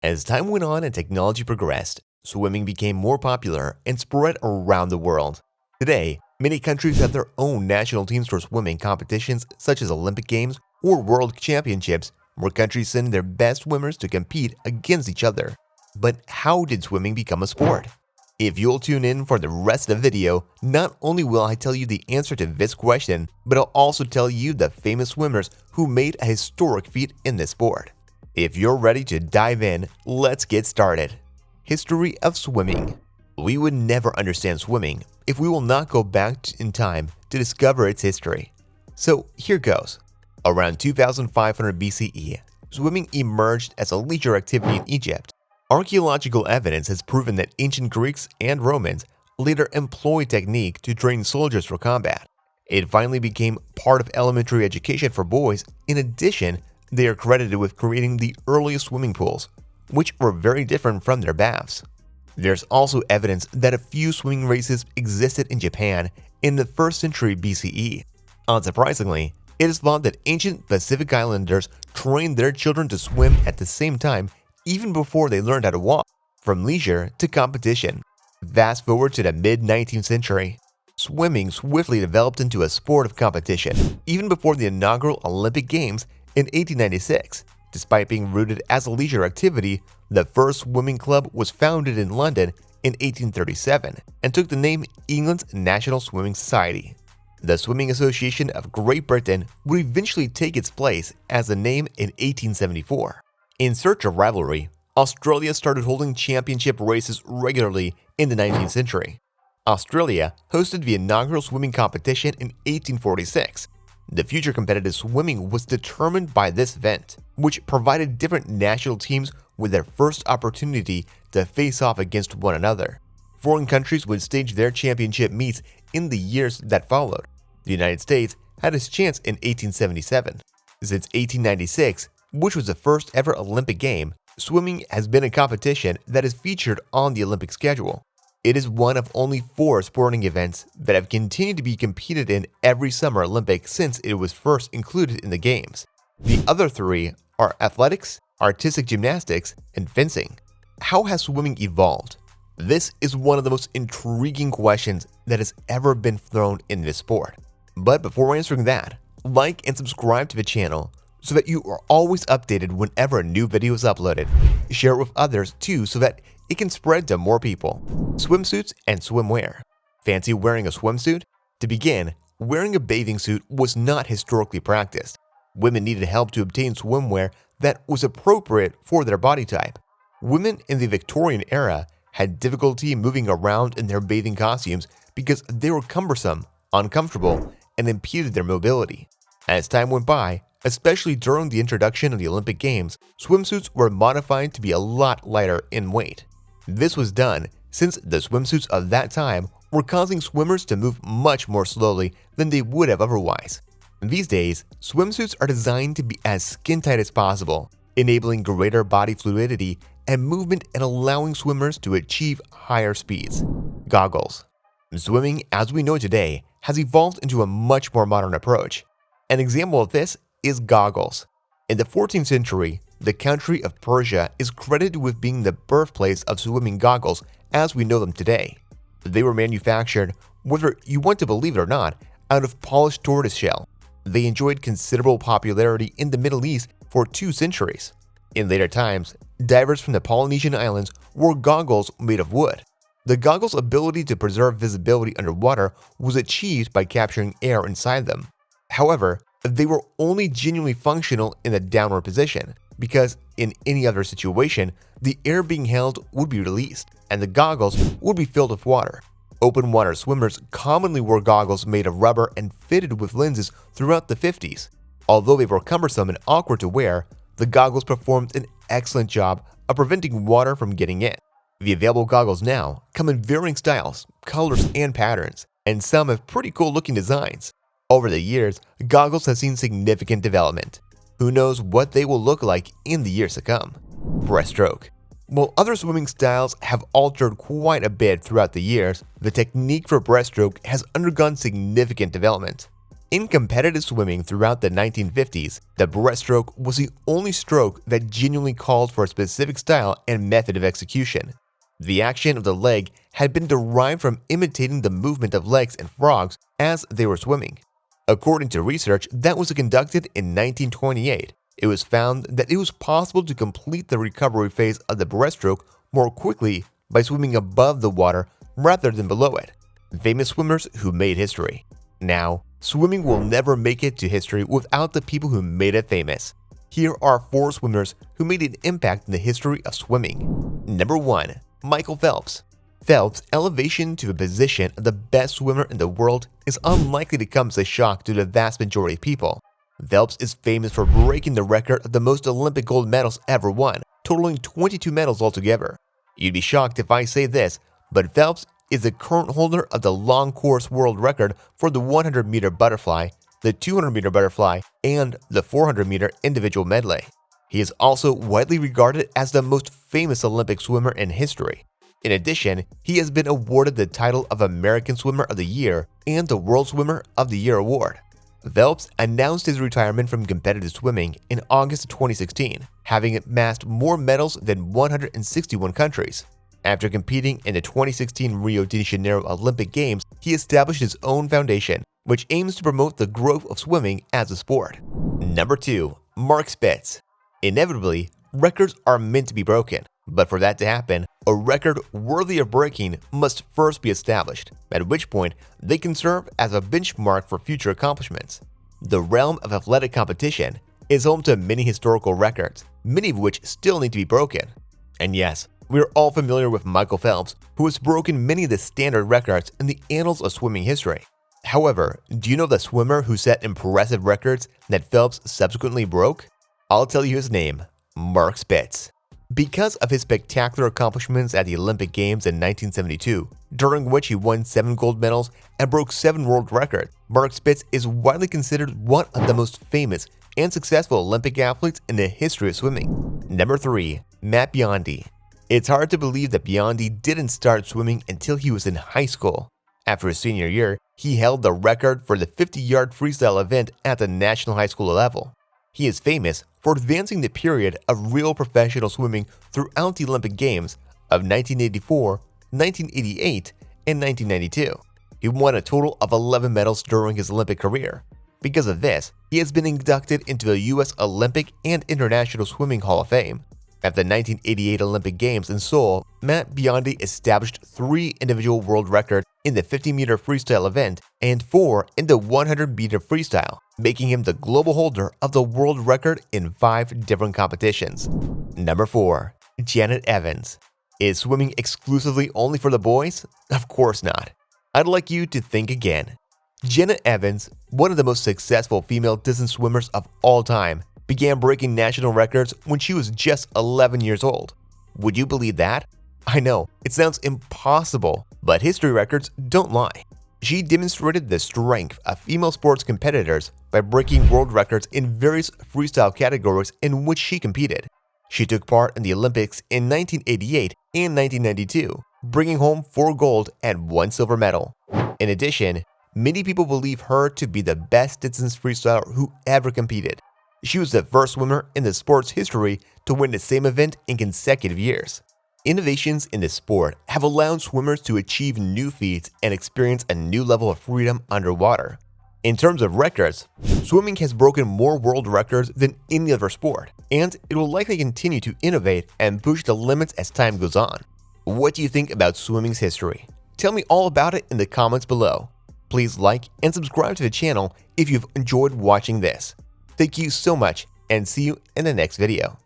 As time went on and technology progressed, swimming became more popular and spread around the world. Today, many countries have their own national teams for swimming competitions such as Olympic Games or World Championships, where countries send their best swimmers to compete against each other. But how did swimming become a sport? If you'll tune in for the rest of the video, not only will I tell you the answer to this question, but I'll also tell you the famous swimmers who made a historic feat in this sport. If you're ready to dive in, let's get started. History of swimming. We would never understand swimming if we will not go back in time to discover its history. So here goes. Around 2500 BCE, swimming emerged as a leisure activity in Egypt. Archaeological evidence has proven that ancient Greeks and Romans later employed technique to train soldiers for combat. It finally became part of elementary education for boys. In addition, they are credited with creating the earliest swimming pools, which were very different from their baths. There's also evidence that a few swimming races existed in Japan in the 1st century BCE. Unsurprisingly, it is thought that ancient Pacific Islanders trained their children to swim at the same time even before they learned how to walk, from leisure to competition. Fast forward to the mid-19th century. Swimming swiftly developed into a sport of competition, even before the inaugural Olympic Games in 1896. Despite being rooted as a leisure activity, the first swimming club was founded in London in 1837 and took the name England's National Swimming Society. The Swimming Association of Great Britain would eventually take its place as the name in 1874. In search of rivalry, Australia started holding championship races regularly in the 19th century. Australia hosted the inaugural swimming competition in 1846. The future competitive swimming was determined by this event, which provided different national teams with their first opportunity to face off against one another. Foreign countries would stage their championship meets in the years that followed. The United States had its chance in 1877. Since 1896, which was the first ever Olympic game, swimming has been a competition that is featured on the Olympic schedule. It is one of only 4 sporting events that have continued to be competed in every Summer Olympics since it was first included in the Games. The other 3 are athletics, artistic gymnastics, and fencing. How has swimming evolved? This is one of the most intriguing questions that has ever been thrown in this sport. But before answering that, like and subscribe to the channel so that you are always updated whenever a new video is uploaded. Share it with others too so that it can spread to more people. Swimsuits and swimwear. Fancy wearing a swimsuit? To begin, wearing a bathing suit was not historically practiced. Women needed help to obtain swimwear that was appropriate for their body type. Women in the Victorian era had difficulty moving around in their bathing costumes because they were cumbersome, uncomfortable, and impeded their mobility. As time went by, especially during the introduction of the Olympic Games, swimsuits were modified to be a lot lighter in weight. This was done since the swimsuits of that time were causing swimmers to move much more slowly than they would have otherwise. These days, swimsuits are designed to be as skin-tight as possible, enabling greater body fluidity and movement and allowing swimmers to achieve higher speeds. Goggles. Swimming as we know today has evolved into a much more modern approach. An example of this is goggles. In the 14th century, the country of Persia is credited with being the birthplace of swimming goggles as we know them today. They were manufactured, whether you want to believe it or not, out of polished tortoiseshell. They enjoyed considerable popularity in the Middle East for 2 centuries. In later times, divers from the Polynesian islands wore goggles made of wood. The goggles' ability to preserve visibility underwater was achieved by capturing air inside them. However, they were only genuinely functional in a downward position, because in any other situation, the air being held would be released, and the goggles would be filled with water. Open water swimmers commonly wore goggles made of rubber and fitted with lenses throughout the 50s. Although they were cumbersome and awkward to wear, the goggles performed an excellent job of preventing water from getting in. The available goggles now come in varying styles, colors, and patterns, and some have pretty cool looking designs. Over the years, goggles have seen significant development. Who knows what they will look like in the years to come. Breaststroke. While other swimming styles have altered quite a bit throughout the years, the technique for breaststroke has undergone significant development. In competitive swimming throughout the 1950s, the breaststroke was the only stroke that genuinely called for a specific style and method of execution. The action of the leg had been derived from imitating the movement of legs and frogs as they were swimming. According to research that was conducted in 1928, it was found that it was possible to complete the recovery phase of the breaststroke more quickly by swimming above the water rather than below it. Famous swimmers who made history. Now, swimming will never make it to history without the people who made it famous. Here are 4 swimmers who made an impact in the history of swimming. Number 1. Michael Phelps. Phelps' elevation to a position of the best swimmer in the world is unlikely to come as a shock to the vast majority of people. Phelps is famous for breaking the record of the most Olympic gold medals ever won, totaling 22 medals altogether. You'd be shocked if I say this, but Phelps is the current holder of the long course world record for the 100-meter butterfly, the 200-meter butterfly, and the 400-meter individual medley. He is also widely regarded as the most famous Olympic swimmer in history. In addition, he has been awarded the title of American Swimmer of the Year and the World Swimmer of the Year award. Phelps announced his retirement from competitive swimming in August of 2016, having amassed more medals than 161 countries. After competing in the 2016 Rio de Janeiro Olympic Games, he established his own foundation, which aims to promote the growth of swimming as a sport. Number 2. Mark Spitz. Inevitably, records are meant to be broken, but for that to happen, a record worthy of breaking must first be established, at which point they can serve as a benchmark for future accomplishments. The realm of athletic competition is home to many historical records, many of which still need to be broken. And yes, we are all familiar with Michael Phelps, who has broken many of the standard records in the annals of swimming history. However, do you know the swimmer who set impressive records that Phelps subsequently broke? I'll tell you his name, Mark Spitz. Because of his spectacular accomplishments at the Olympic Games in 1972, during which he won 7 gold medals and broke 7 world records, Mark Spitz is widely considered one of the most famous and successful Olympic athletes in the history of swimming. Number 3. Matt Biondi. It's hard to believe that Biondi didn't start swimming until he was in high school. After his senior year, he held the record for the 50-yard freestyle event at the national high school level. He is famous for advancing the period of real professional swimming throughout the Olympic Games of 1984, 1988, and 1992. He won a total of 11 medals during his Olympic career. Because of this, he has been inducted into the U.S. Olympic and International Swimming Hall of Fame. At the 1988 Olympic Games in Seoul, Matt Biondi established 3 individual world records in the 50-meter freestyle event and 4 in the 100-meter freestyle, making him the global holder of the world record in 5 different competitions. Number 4. Janet Evans. Is swimming exclusively only for the boys? Of course not. I'd like you to think again. Janet Evans, one of the most successful female distance swimmers of all time, began breaking national records when she was just 11 years old. Would you believe that? I know, it sounds impossible, but history records don't lie. She demonstrated the strength of female sports competitors by breaking world records in various freestyle categories in which she competed. She took part in the Olympics in 1988 and 1992, bringing home 4 gold and 1 silver medal. In addition, many people believe her to be the best distance freestyler who ever competed. She was the first swimmer in the sport's history to win the same event in consecutive years. Innovations in the sport have allowed swimmers to achieve new feats and experience a new level of freedom underwater. In terms of records, swimming has broken more world records than any other sport, and it will likely continue to innovate and push the limits as time goes on. What do you think about swimming's history? Tell me all about it in the comments below. Please like and subscribe to the channel if you've enjoyed watching this. Thank you so much, and see you in the next video.